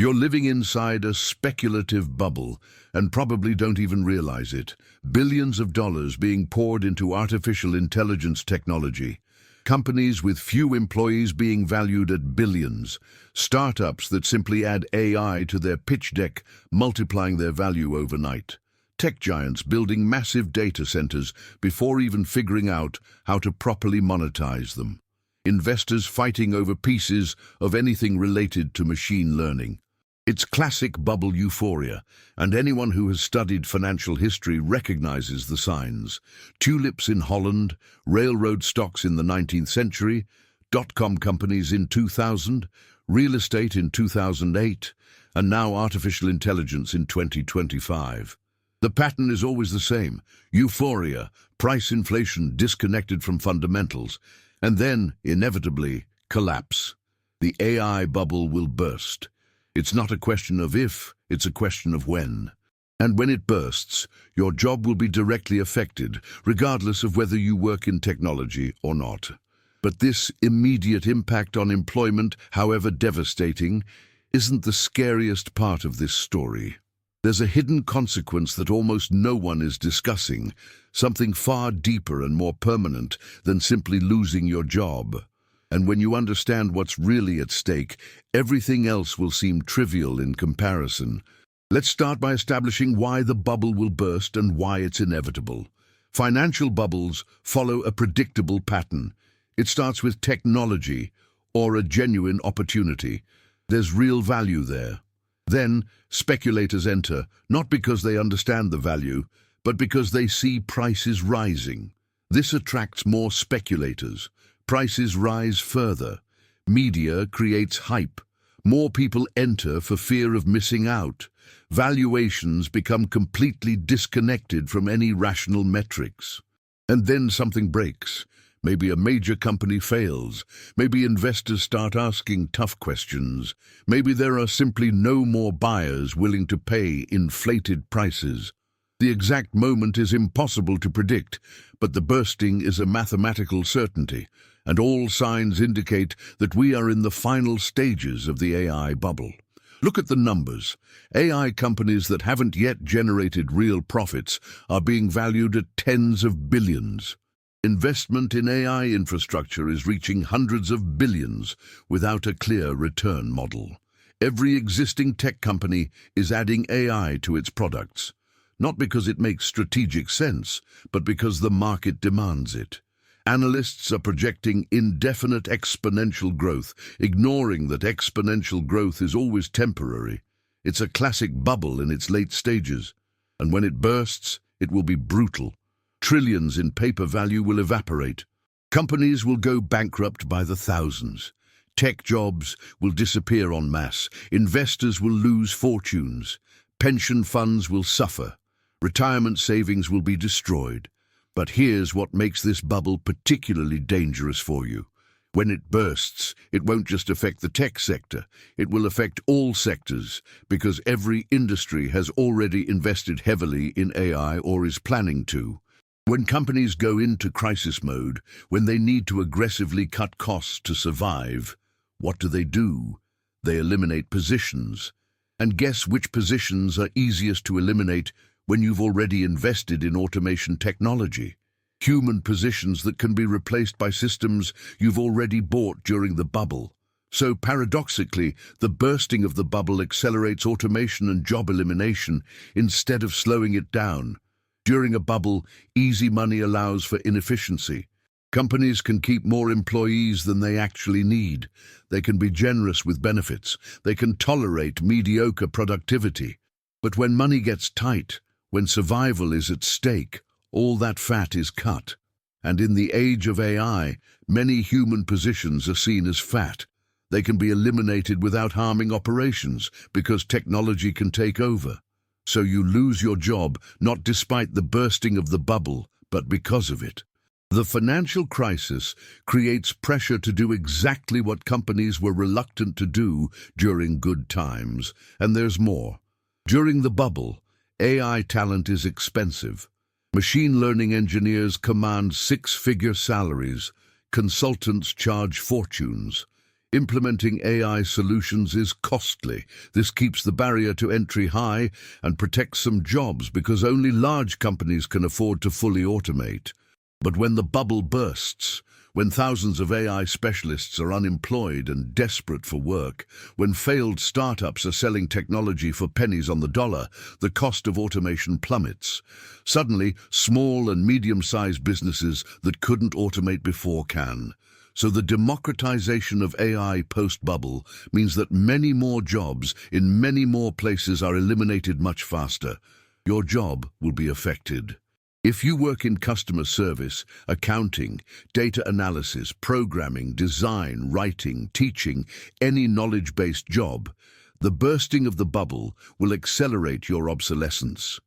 You're living inside a speculative bubble and probably don't even realize it. Billions of dollars being poured into artificial intelligence technology. Companies with few employees being valued at billions. Startups that simply add AI to their pitch deck, multiplying their value overnight. Tech giants building massive data centers before even figuring out how to properly monetize them. Investors fighting over pieces of anything related to machine learning. It's classic bubble euphoria, and anyone who has studied financial history recognizes the signs. Tulips in Holland, railroad stocks in the 19th century, dot-com companies in 2000, real estate in 2008, and now artificial intelligence in 2025. The pattern is always the same: euphoria, price inflation disconnected from fundamentals, and then, inevitably, collapse. The AI bubble will burst. It's not a question of if, it's a question of when. And when it bursts, your job will be directly affected, regardless of whether you work in technology or not. But this immediate impact on employment, however devastating, isn't the scariest part of this story. There's a hidden consequence that almost no one is discussing, something far deeper and more permanent than simply losing your job. And when you understand what's really at stake, everything else will seem trivial in comparison. Let's start by establishing why the bubble will burst and why it's inevitable. Financial bubbles follow a predictable pattern. It starts with technology or a genuine opportunity. There's real value there. Then, speculators enter, not because they understand the value, but because they see prices rising. This attracts more speculators. Prices rise further. Media creates hype. More people enter for fear of missing out. Valuations become completely disconnected from any rational metrics. And then something breaks. Maybe a major company fails. Maybe investors start asking tough questions. Maybe there are simply no more buyers willing to pay inflated prices. The exact moment is impossible to predict, but the bursting is a mathematical certainty, and all signs indicate that we are in the final stages of the AI bubble. Look at the numbers. AI companies that haven't yet generated real profits are being valued at tens of billions. Investment in AI infrastructure is reaching hundreds of billions without a clear return model. Every existing tech company is adding AI to its products, not because it makes strategic sense, but because the market demands it. Analysts are projecting indefinite exponential growth, ignoring that exponential growth is always temporary. It's a classic bubble in its late stages, and when it bursts, it will be brutal. Trillions in paper value will evaporate. Companies will go bankrupt by the thousands. Tech jobs will disappear en masse. Investors will lose fortunes. Pension funds will suffer. Retirement savings will be destroyed. But here's what makes this bubble particularly dangerous for you. When it bursts, it won't just affect the tech sector. It will affect all sectors, because every industry has already invested heavily in AI or is planning to. When companies go into crisis mode, when they need to aggressively cut costs to survive, what do? They eliminate positions. And guess which positions are easiest to eliminate when you've already invested in automation technology? Human positions that can be replaced by systems you've already bought during the bubble. So paradoxically, the bursting of the bubble accelerates automation and job elimination instead of slowing it down. During a bubble, easy money allows for inefficiency. Companies can keep more employees than they actually need. They can be generous with benefits. They can tolerate mediocre productivity. But when money gets tight, when survival is at stake, all that fat is cut. And in the age of AI, many human positions are seen as fat. They can be eliminated without harming operations because technology can take over. So you lose your job not despite the bursting of the bubble, but because of it. The financial crisis creates pressure to do exactly what companies were reluctant to do during good times. And there's more. During the bubble, AI talent is expensive. Machine learning engineers command six-figure salaries. Consultants charge fortunes. Implementing AI solutions is costly. This keeps the barrier to entry high and protects some jobs because only large companies can afford to fully automate. But when the bubble bursts, when thousands of AI specialists are unemployed and desperate for work, when failed startups are selling technology for pennies on the dollar, the cost of automation plummets. Suddenly, small and medium-sized businesses that couldn't automate before can. So the democratization of AI post-bubble means that many more jobs in many more places are eliminated much faster. Your job will be affected. If you work in customer service, accounting, data analysis, programming, design, writing, teaching, any knowledge-based job, the bursting of the bubble will accelerate your obsolescence.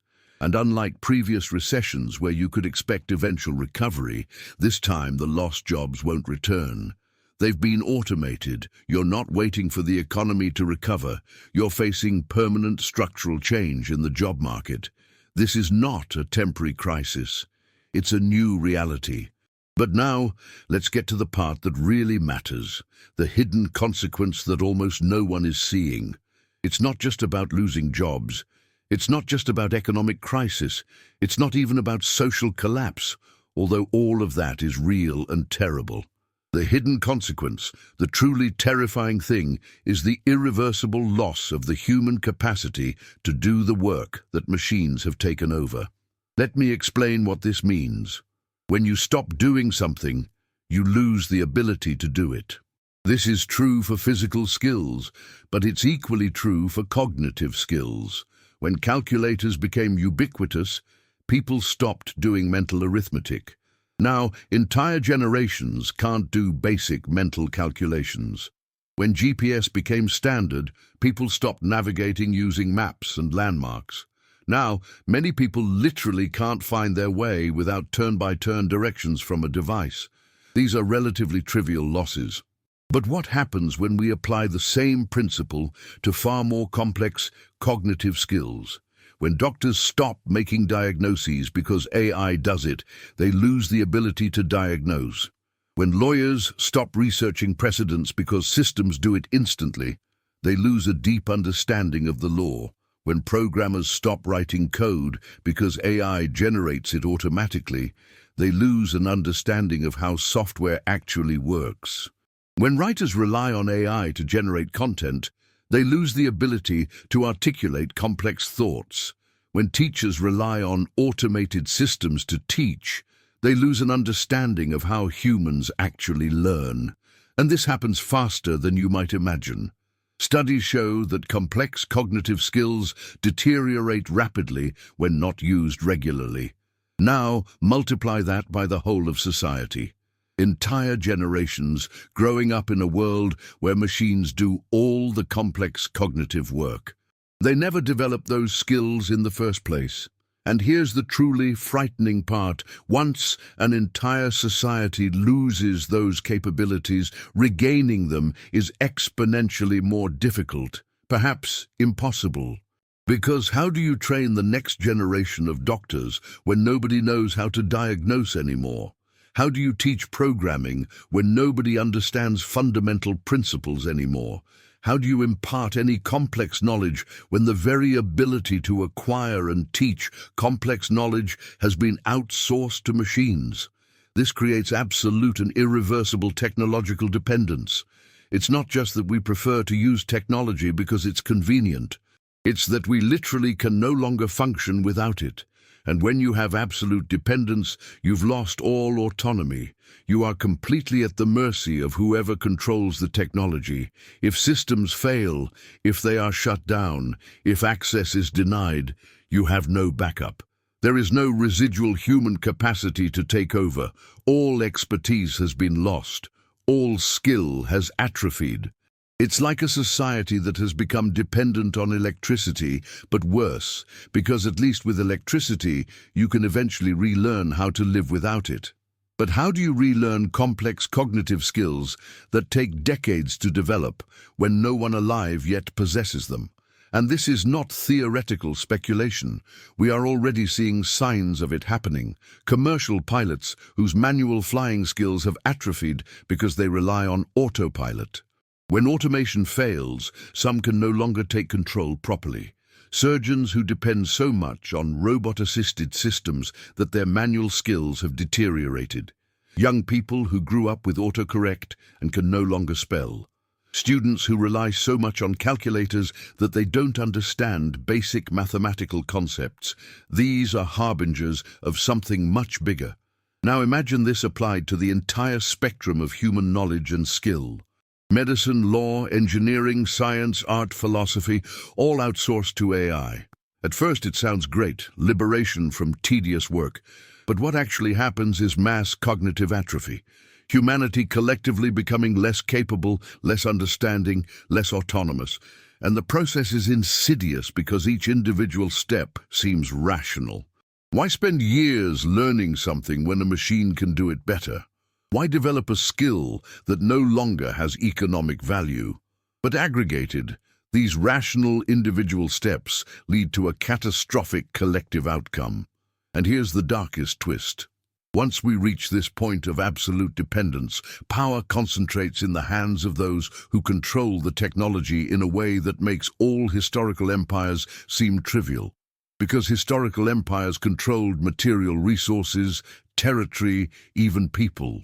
And unlike previous recessions where you could expect eventual recovery, this time the lost jobs won't return. They've been automated. You're not waiting for the economy to recover. You're facing permanent structural change in the job market. This is not a temporary crisis. It's a new reality. But now, let's get to the part that really matters, the hidden consequence that almost no one is seeing. It's not just about losing jobs. It's not just about economic crisis. It's not even about social collapse, although all of that is real and terrible. The hidden consequence, the truly terrifying thing, is the irreversible loss of the human capacity to do the work that machines have taken over. Let me explain what this means. When you stop doing something, you lose the ability to do it. This is true for physical skills, but it's equally true for cognitive skills. When calculators became ubiquitous, people stopped doing mental arithmetic. Now, entire generations can't do basic mental calculations. When GPS became standard, people stopped navigating using maps and landmarks. Now, many people literally can't find their way without turn-by-turn directions from a device. These are relatively trivial losses. But what happens when we apply the same principle to far more complex cognitive skills? When doctors stop making diagnoses because AI does it, they lose the ability to diagnose. When lawyers stop researching precedents because systems do it instantly, they lose a deep understanding of the law. When programmers stop writing code because AI generates it automatically, they lose an understanding of how software actually works. When writers rely on AI to generate content, they lose the ability to articulate complex thoughts. When teachers rely on automated systems to teach, they lose an understanding of how humans actually learn. And this happens faster than you might imagine. Studies show that complex cognitive skills deteriorate rapidly when not used regularly. Now, multiply that by the whole of society. Entire generations growing up in a world where machines do all the complex cognitive work. They never develop those skills in the first place. And here's the truly frightening part. Once an entire society loses those capabilities, regaining them is exponentially more difficult, perhaps impossible. Because how do you train the next generation of doctors when nobody knows how to diagnose anymore? How do you teach programming when nobody understands fundamental principles anymore? How do you impart any complex knowledge when the very ability to acquire and teach complex knowledge has been outsourced to machines? This creates absolute and irreversible technological dependence. It's not just that we prefer to use technology because it's convenient. It's that we literally can no longer function without it. And when you have absolute dependence, you've lost all autonomy. You are completely at the mercy of whoever controls the technology. If systems fail, if they are shut down, if access is denied, you have no backup. There is no residual human capacity to take over. All expertise has been lost. All skill has atrophied. It's like a society that has become dependent on electricity, but worse, because at least with electricity, you can eventually relearn how to live without it. But how do you relearn complex cognitive skills that take decades to develop when no one alive yet possesses them? And this is not theoretical speculation. We are already seeing signs of it happening. Commercial pilots whose manual flying skills have atrophied because they rely on autopilot. When automation fails, some can no longer take control properly. Surgeons who depend so much on robot-assisted systems that their manual skills have deteriorated. Young people who grew up with autocorrect and can no longer spell. Students who rely so much on calculators that they don't understand basic mathematical concepts. These are harbingers of something much bigger. Now imagine this applied to the entire spectrum of human knowledge and skill. Medicine, law, engineering, science, art, philosophy, all outsourced to AI. At first it sounds great, liberation from tedious work. But what actually happens is mass cognitive atrophy. Humanity collectively becoming less capable, less understanding, less autonomous. And the process is insidious because each individual step seems rational. Why spend years learning something when a machine can do it better? Why develop a skill that no longer has economic value? But aggregated, these rational individual steps lead to a catastrophic collective outcome. And here's the darkest twist. Once we reach this point of absolute dependence, power concentrates in the hands of those who control the technology in a way that makes all historical empires seem trivial. Because historical empires controlled material resources, territory, even people.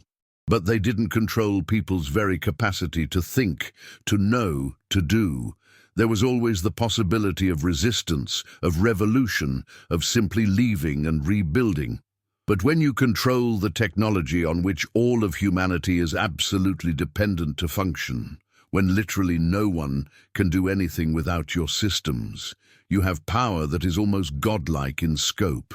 But they didn't control people's very capacity to think, to know, to do. There was always the possibility of resistance, of revolution, of simply leaving and rebuilding. But when you control the technology on which all of humanity is absolutely dependent to function, when literally no one can do anything without your systems, you have power that is almost godlike in scope.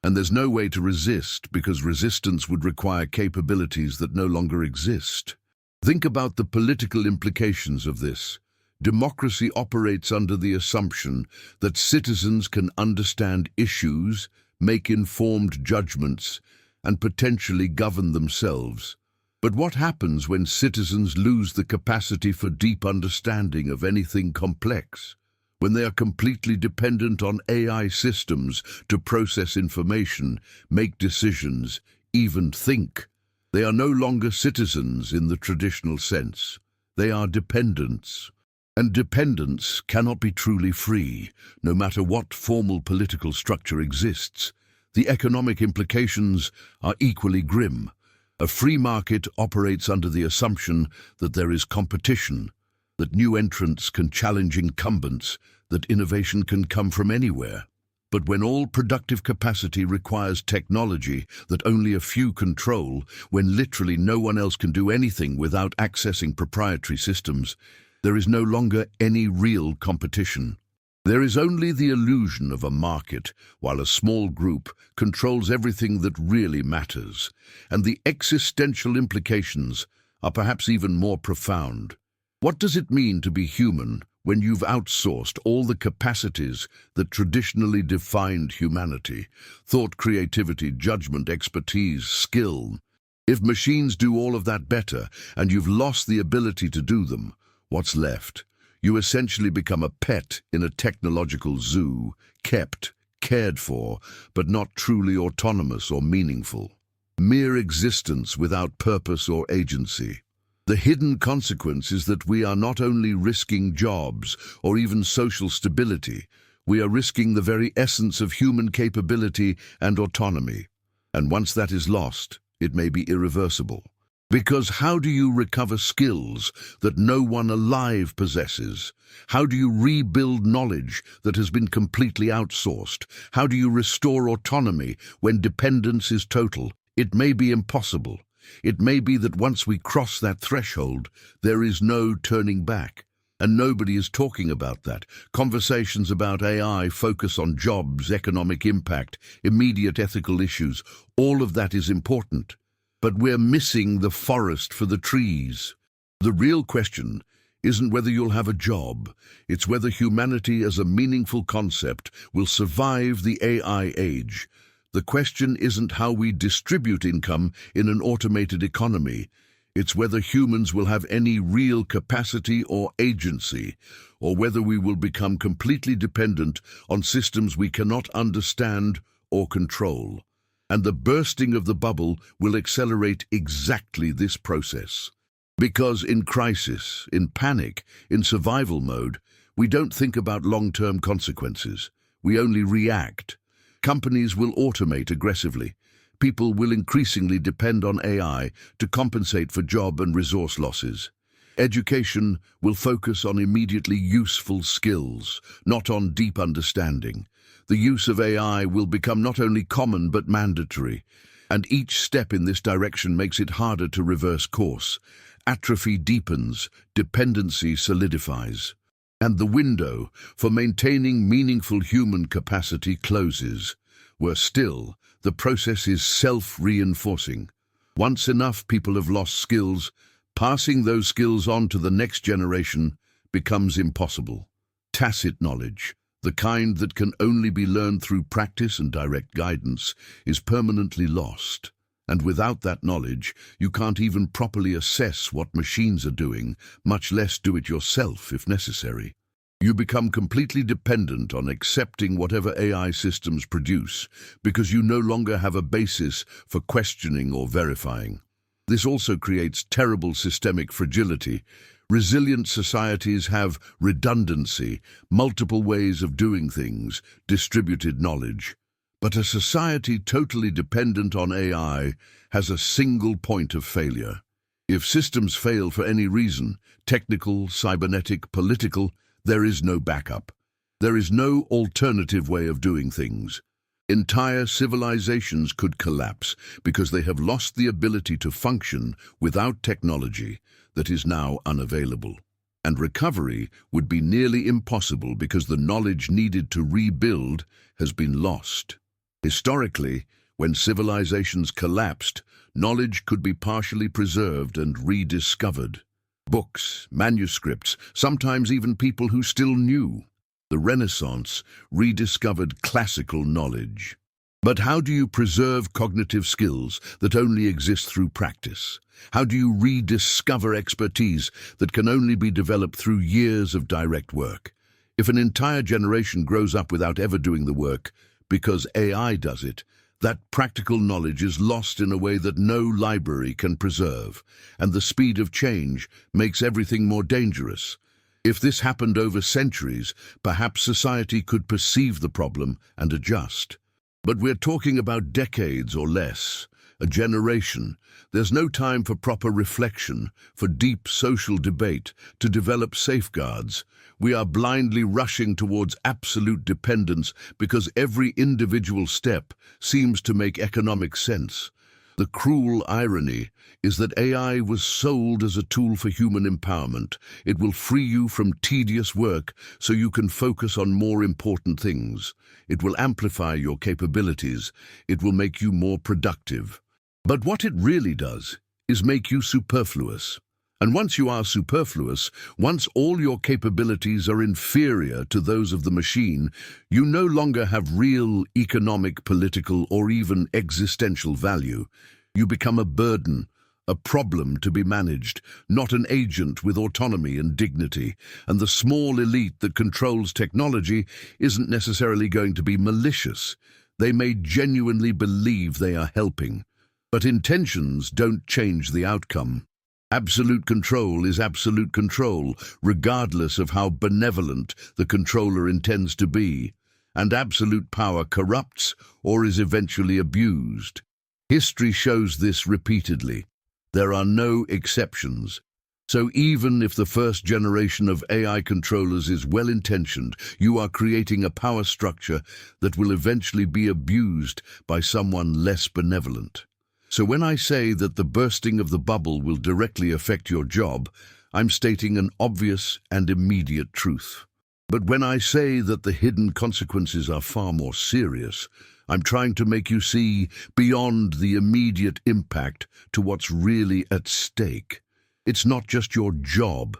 And there's no way to resist, because resistance would require capabilities that no longer exist. Think about the political implications of this. Democracy operates under the assumption that citizens can understand issues, make informed judgments, and potentially govern themselves. But what happens when citizens lose the capacity for deep understanding of anything complex? When they are completely dependent on AI systems to process information, make decisions, even think. They are no longer citizens in the traditional sense. They are dependents. And dependence cannot be truly free, no matter what formal political structure exists. The economic implications are equally grim. A free market operates under the assumption that there is competition, that new entrants can challenge incumbents, that innovation can come from anywhere. But when all productive capacity requires technology that only a few control, when literally no one else can do anything without accessing proprietary systems, there is no longer any real competition. There is only the illusion of a market, while a small group controls everything that really matters. And the existential implications are perhaps even more profound. What does it mean to be human when you've outsourced all the capacities that traditionally defined humanity? Thought, creativity, judgment, expertise, skill. If machines do all of that better, and you've lost the ability to do them, what's left? You essentially become a pet in a technological zoo, kept, cared for, but not truly autonomous or meaningful. Mere existence without purpose or agency. The hidden consequence is that we are not only risking jobs or even social stability, we are risking the very essence of human capability and autonomy. And once that is lost, it may be irreversible. Because how do you recover skills that no one alive possesses? How do you rebuild knowledge that has been completely outsourced? How do you restore autonomy when dependence is total? It may be impossible. It may be that once we cross that threshold, there is no turning back. And nobody is talking about that. Conversations about AI focus on jobs, economic impact, immediate ethical issues. All of that is important. But we're missing the forest for the trees. The real question isn't whether you'll have a job. It's whether humanity as a meaningful concept will survive the AI age. The question isn't how we distribute income in an automated economy. It's whether humans will have any real capacity or agency, or whether we will become completely dependent on systems we cannot understand or control. And the bursting of the bubble will accelerate exactly this process. Because in crisis, in panic, in survival mode, we don't think about long-term consequences. We only react. Companies will automate aggressively. People will increasingly depend on AI to compensate for job and resource losses. Education will focus on immediately useful skills, not on deep understanding. The use of AI will become not only common but mandatory, and each step in this direction makes it harder to reverse course. Atrophy deepens, dependency solidifies, and the window for maintaining meaningful human capacity closes. Worse still, the process is self-reinforcing. Once enough people have lost skills, passing those skills on to the next generation becomes impossible. Tacit knowledge, the kind that can only be learned through practice and direct guidance, is permanently lost. And without that knowledge, you can't even properly assess what machines are doing, much less do it yourself if necessary. You become completely dependent on accepting whatever AI systems produce because you no longer have a basis for questioning or verifying. This also creates terrible systemic fragility. Resilient societies have redundancy, multiple ways of doing things, distributed knowledge. But a society totally dependent on AI has a single point of failure. If systems fail for any reason, technical, cybernetic, political, there is no backup. There is no alternative way of doing things. Entire civilizations could collapse because they have lost the ability to function without technology that is now unavailable. And recovery would be nearly impossible because the knowledge needed to rebuild has been lost. Historically, when civilizations collapsed, knowledge could be partially preserved and rediscovered. Books, manuscripts, sometimes even people who still knew. The Renaissance rediscovered classical knowledge. But how do you preserve cognitive skills that only exist through practice? How do you rediscover expertise that can only be developed through years of direct work? If an entire generation grows up without ever doing the work, because AI does it, that practical knowledge is lost in a way that no library can preserve, and the speed of change makes everything more dangerous. If this happened over centuries, perhaps society could perceive the problem and adjust. But we're talking about decades or less, a generation. There's no time for proper reflection, for deep social debate, to develop safeguards. We are blindly rushing towards absolute dependence because every individual step seems to make economic sense. The cruel irony is that AI was sold as a tool for human empowerment. It will free you from tedious work so you can focus on more important things. It will amplify your capabilities. It will make you more productive. But what it really does is make you superfluous. And once you are superfluous, once all your capabilities are inferior to those of the machine, you no longer have real economic, political, or even existential value. You become a burden, a problem to be managed, not an agent with autonomy and dignity. And the small elite that controls technology isn't necessarily going to be malicious. They may genuinely believe they are helping. But intentions don't change the outcome. Absolute control is absolute control, regardless of how benevolent the controller intends to be. And absolute power corrupts or is eventually abused. History shows this repeatedly. There are no exceptions. So even if the first generation of AI controllers is well-intentioned, you are creating a power structure that will eventually be abused by someone less benevolent. So when I say that the bursting of the bubble will directly affect your job, I'm stating an obvious and immediate truth. But when I say that the hidden consequences are far more serious, I'm trying to make you see beyond the immediate impact to what's really at stake. It's not just your job.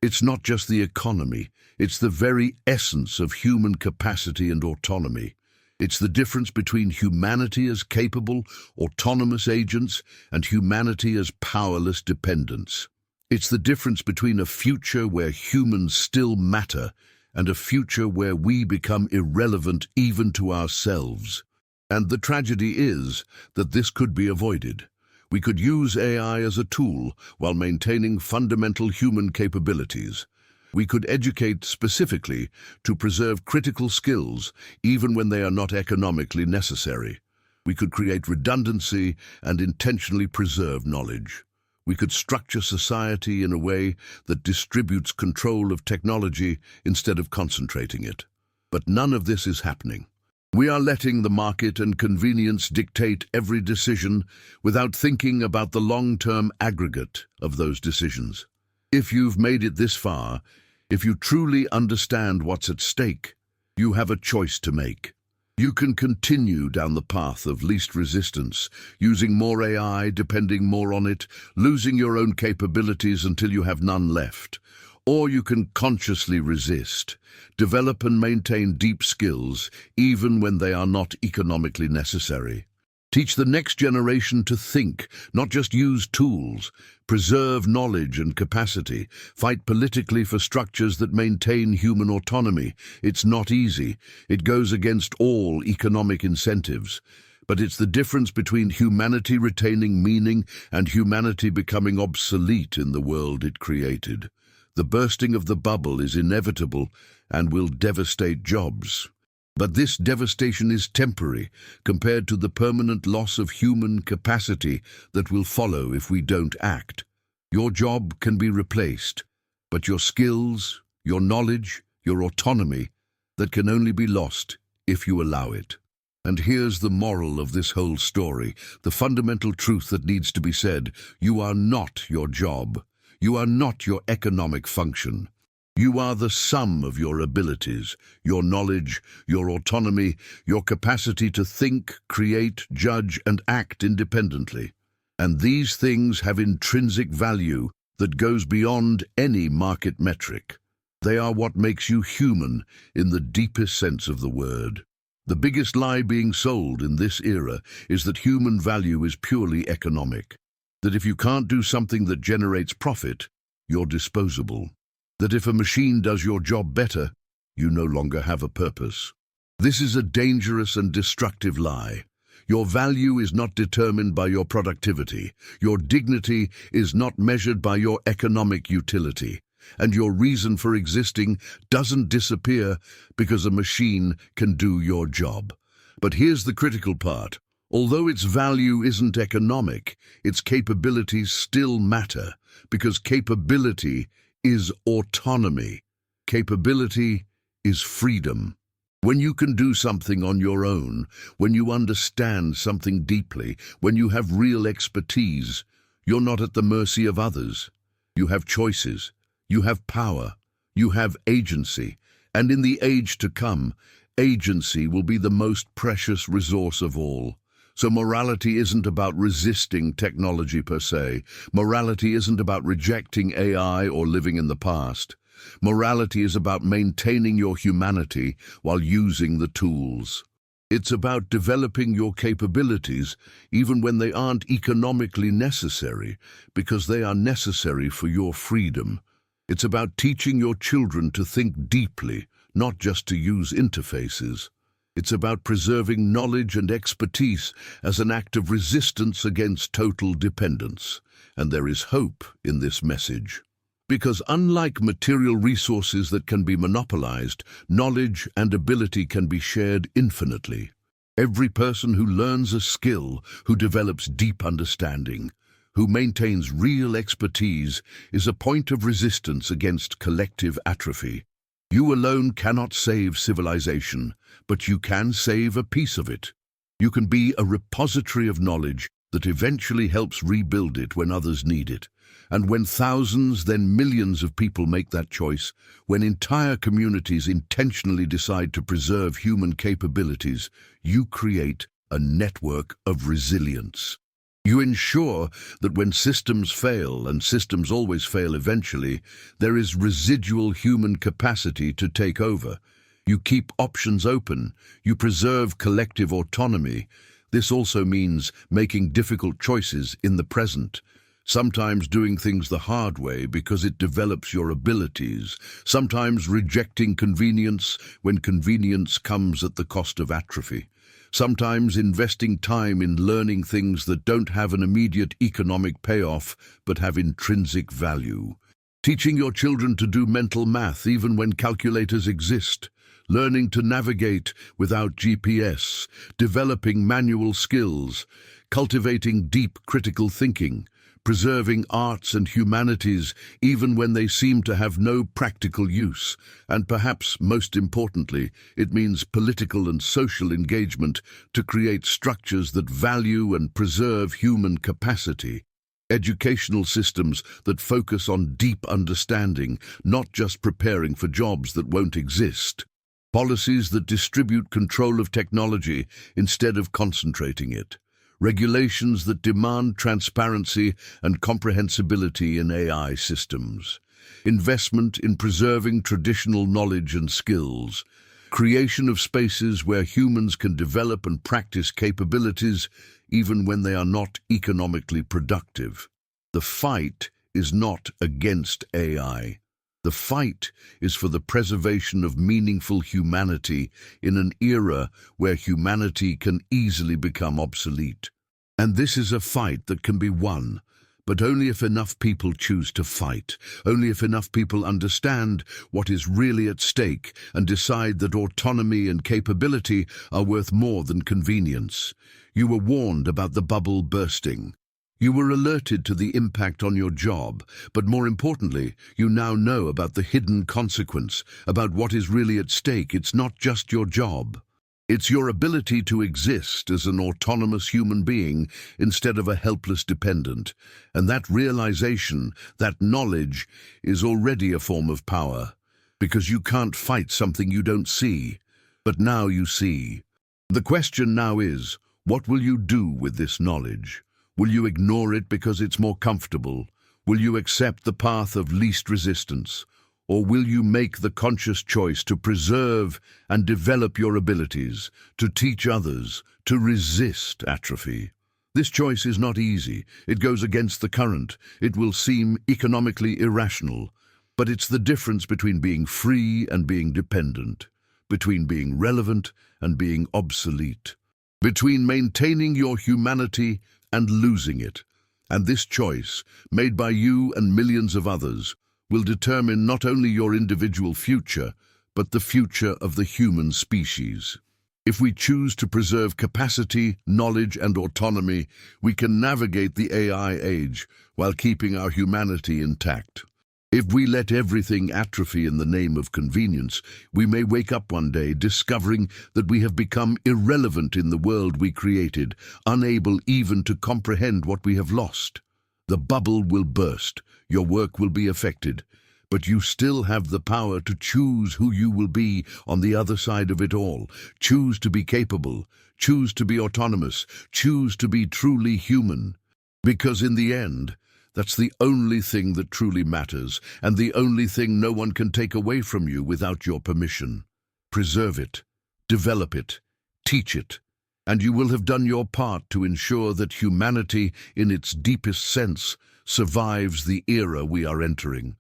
It's not just the economy. It's the very essence of human capacity and autonomy. It's the difference between humanity as capable, autonomous agents and humanity as powerless dependents. It's the difference between a future where humans still matter and a future where we become irrelevant even to ourselves. And the tragedy is that this could be avoided. We could use AI as a tool while maintaining fundamental human capabilities. We could educate specifically to preserve critical skills even when they are not economically necessary. We could create redundancy and intentionally preserve knowledge. We could structure society in a way that distributes control of technology instead of concentrating it. But none of this is happening. We are letting the market and convenience dictate every decision without thinking about the long-term aggregate of those decisions. If you've made it this far, if you truly understand what's at stake, you have a choice to make. You can continue down the path of least resistance, using more AI, depending more on it, losing your own capabilities until you have none left. Or you can consciously resist, develop and maintain deep skills, even when they are not economically necessary. Teach the next generation to think, not just use tools. Preserve knowledge and capacity. Fight politically for structures that maintain human autonomy. It's not easy. It goes against all economic incentives. But it's the difference between humanity retaining meaning and humanity becoming obsolete in the world it created. The bursting of the bubble is inevitable and will devastate jobs. But this devastation is temporary compared to the permanent loss of human capacity that will follow if we don't act. Your job can be replaced, but your skills, your knowledge, your autonomy, that can only be lost if you allow it. And here's the moral of this whole story, the fundamental truth that needs to be said. You are not your job. You are not your economic function. You are the sum of your abilities, your knowledge, your autonomy, your capacity to think, create, judge, and act independently. And these things have intrinsic value that goes beyond any market metric. They are what makes you human in the deepest sense of the word. The biggest lie being sold in this era is that human value is purely economic. That if you can't do something that generates profit, you're disposable. That if a machine does your job better, you no longer have a purpose. This is a dangerous and destructive lie. Your value is not determined by your productivity. Your dignity is not measured by your economic utility. And your reason for existing doesn't disappear because a machine can do your job. But here's the critical part. Although its value isn't economic, its capabilities still matter, because capability is autonomy. Capability is freedom. When you can do something on your own, when you understand something deeply, when you have real expertise, you're not at the mercy of others. You have choices, you have power, you have agency, and in the age to come, agency will be the most precious resource of all. So morality isn't about resisting technology per se. Morality isn't about rejecting AI or living in the past. Morality is about maintaining your humanity while using the tools. It's about developing your capabilities even when they aren't economically necessary, because they are necessary for your freedom. It's about teaching your children to think deeply, not just to use interfaces. It's about preserving knowledge and expertise as an act of resistance against total dependence. And there is hope in this message. Because unlike material resources that can be monopolized, knowledge and ability can be shared infinitely. Every person who learns a skill, who develops deep understanding, who maintains real expertise, is a point of resistance against collective atrophy. You alone cannot save civilization, but you can save a piece of it. You can be a repository of knowledge that eventually helps rebuild it when others need it. And when thousands, then millions of people make that choice, when entire communities intentionally decide to preserve human capabilities, you create a network of resilience. You ensure that when systems fail, and systems always fail eventually, there is residual human capacity to take over. You keep options open. You preserve collective autonomy. This also means making difficult choices in the present. Sometimes doing things the hard way because it develops your abilities. Sometimes rejecting convenience when convenience comes at the cost of atrophy. sometimes investing time in learning things that don't have an immediate economic payoff but have intrinsic value. Teaching your children to do mental math even when calculators exist, learning to navigate without GPS, developing manual skills, cultivating deep critical thinking, preserving arts and humanities even when they seem to have no practical use, and perhaps most importantly, it means political and social engagement to create structures that value and preserve human capacity. Educational systems that focus on deep understanding, not just preparing for jobs that won't exist. Policies that distribute control of technology instead of concentrating it. Regulations that demand transparency and comprehensibility in AI systems. Investment in preserving traditional knowledge and skills. Creation of spaces where humans can develop and practice capabilities even when they are not economically productive. The fight is not against AI. The fight is for the preservation of meaningful humanity in an era where humanity can easily become obsolete. And this is a fight that can be won, but only if enough people choose to fight, only if enough people understand what is really at stake and decide that autonomy and capability are worth more than convenience. You were warned about the bubble bursting. You were alerted to the impact on your job, but more importantly, you now know about the hidden consequence, about what is really at stake. It's not just your job. It's your ability to exist as an autonomous human being instead of a helpless dependent. And that realization, that knowledge, is already a form of power, because you can't fight something you don't see, but now you see. The question now is, what will you do with this knowledge? Will you ignore it because it's more comfortable? Will you accept the path of least resistance? Or will you make the conscious choice to preserve and develop your abilities, to teach others, to resist atrophy? This choice is not easy. It goes against the current. It will seem economically irrational. But it's the difference between being free and being dependent, between being relevant and being obsolete, between maintaining your humanity and losing it. And this choice, made by you and millions of others, will determine not only your individual future, but the future of the human species. If we choose to preserve capacity, knowledge, and autonomy, we can navigate the AI age while keeping our humanity intact. If we let everything atrophy in the name of convenience, we may wake up one day discovering that we have become irrelevant in the world we created, unable even to comprehend what we have lost. The bubble will burst, your work will be affected, but you still have the power to choose who you will be on the other side of it all. Choose to be capable, choose to be autonomous, choose to be truly human. Because in the end, that's the only thing that truly matters, and the only thing no one can take away from you without your permission. Preserve it, develop it, teach it, and you will have done your part to ensure that humanity, in its deepest sense, survives the era we are entering.